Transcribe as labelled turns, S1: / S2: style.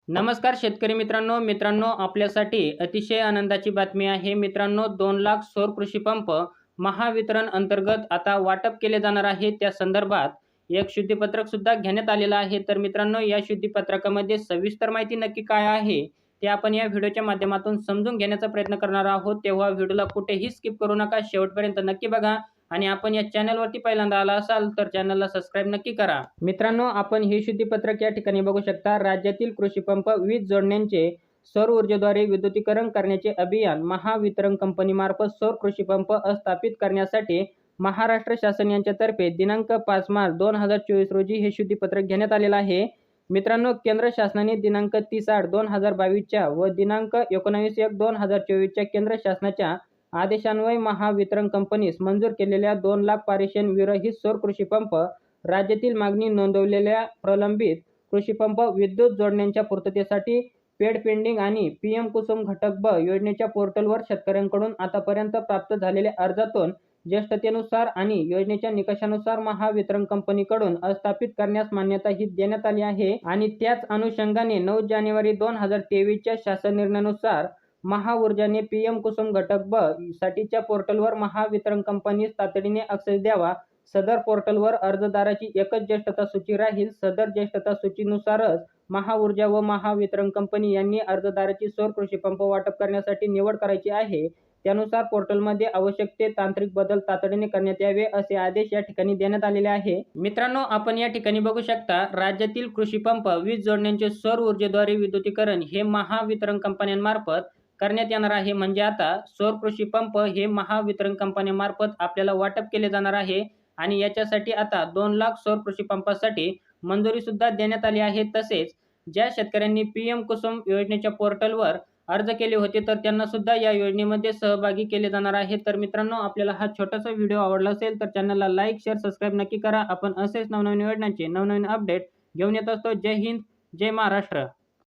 S1: नमस्कार शेतकरी मित्रांनो आपल्यासाठी अतिशय आनंदाची बातमी आहे मित्रांनो। 2 लाख सौर कृषी पंप महावितरण अंतर्गत आता वाटप केले जाणार आहे। त्या संदर्भात एक शुद्धीपत्रक सुद्धा घेण्यात आलेलं आहे। तर मित्रांनो, या शुद्धीपत्रकामध्ये सविस्तर माहिती नक्की काय आहे ते आपण या व्हिडिओच्या माध्यमातून समजून घेण्याचा प्रयत्न करणार आहोत। तेव्हा व्हिडिओला कुठेही स्किप करू नका, शेवटपर्यंत नक्की बघा आणि आपण या चॅनलवरती पहिल्यांदा आला असाल तर चॅनलला सबस्क्राइब नक्की करा। मित्रांनो, आपण हे शुद्धीपत्रक या ठिकाणी बघू शकता। राज्यातील कृषी पंप वीज जोडण्यांचे सौर ऊर्जेद्वारे विद्युतीकरण करण्याचे अभियान महावितरण कंपनीमार्फत सौर कृषी पंप स्थापित करण्यासाठी महाराष्ट्र शासन यांच्यातर्फे दिनांक 5 मार्च 2024 रोजी हे शुद्धीपत्रक घेण्यात आलेलं आहे। मित्रांनो, केंद्र शासनाने दिनांक 30/8/2022 च्या व दिनांक 19/1/2024 च्या केंद्र शासनाच्या आदेशान्वये महावितरण कंपनीस मंजूर केलेल्या 2 लाख पारेषण विरहित सौर कृषी पंप राज्यातील मागणी नोंदवलेल्या प्रलंबित कृषी पंप विद्युत जोडण्यांच्या पूर्ततेसाठी पेड पेंडिंग आणि पीएम कुसुम घटक ब योजनेच्या पोर्टलवर शेतकऱ्यांकडून आतापर्यंत प्राप्त झालेल्या अर्जातून ज्येष्ठतेनुसार आणि योजनेच्या निकषानुसार महावितरण कंपनीकडून स्थापित करण्यास मान्यता ही देण्यात आली आहे। आणि त्याच अनुषंगाने 9 जानेवारी 2023 च्या शासन निर्णयानुसार महाऊर्जाने पीएम कुसुम घटक ब साठीच्या पोर्टलवर महावितरण कंपनीस तातडीने ॲक्सेस द्यावा। सदर पोर्टलवर अर्जदाराची एकच ज्येष्ठता सूची राहील। सदर ज्येष्ठता सूचीनुसारच महाऊर्जा व महावितरण कंपनी यांनी अर्जदाराची सौर कृषी पंप वाटप करण्यासाठी निवड करायची आहे। त्यानुसार पोर्टलमध्ये आवश्यक ते तांत्रिक बदल तातडीने करण्यात यावे असे आदेश या ठिकाणी देण्यात आलेले आहे। मित्रांनो, आपण या ठिकाणी बघू शकता, राज्यातील कृषी पंप वीज जोडण्यांचे सौर ऊर्जेद्वारे विद्युतीकरण हे महावितरण कंपन्यांमार्फत करण्यात येणार आहे। म्हणजे आता सौर कृषी पंप हे महावितरण कंपन्यांमार्फत आपल्याला वाटप केले जाणार आहे आणि याच्यासाठी आता 2 लाख सौर कृषी पंपासाठी मंजुरी सुद्धा देण्यात आली आहे। तसेच ज्या शेतकऱ्यांनी पीएम कुसुम योजनेच्या पोर्टलवर अर्ज केले होते तर त्यांना सुद्धा या योजनेमध्ये सहभागी केले जाणार आहे। तर मित्रांनो, आपल्याला हा छोटासा व्हिडिओ आवडला असेल तर चॅनलला लाईक, शेअर, सबस्क्राइब नक्की करा। आपण असेच नवनवीन योजनांचे नवनवीन अपडेट घेऊन येत असतो। जय हिंद, जय महाराष्ट्र।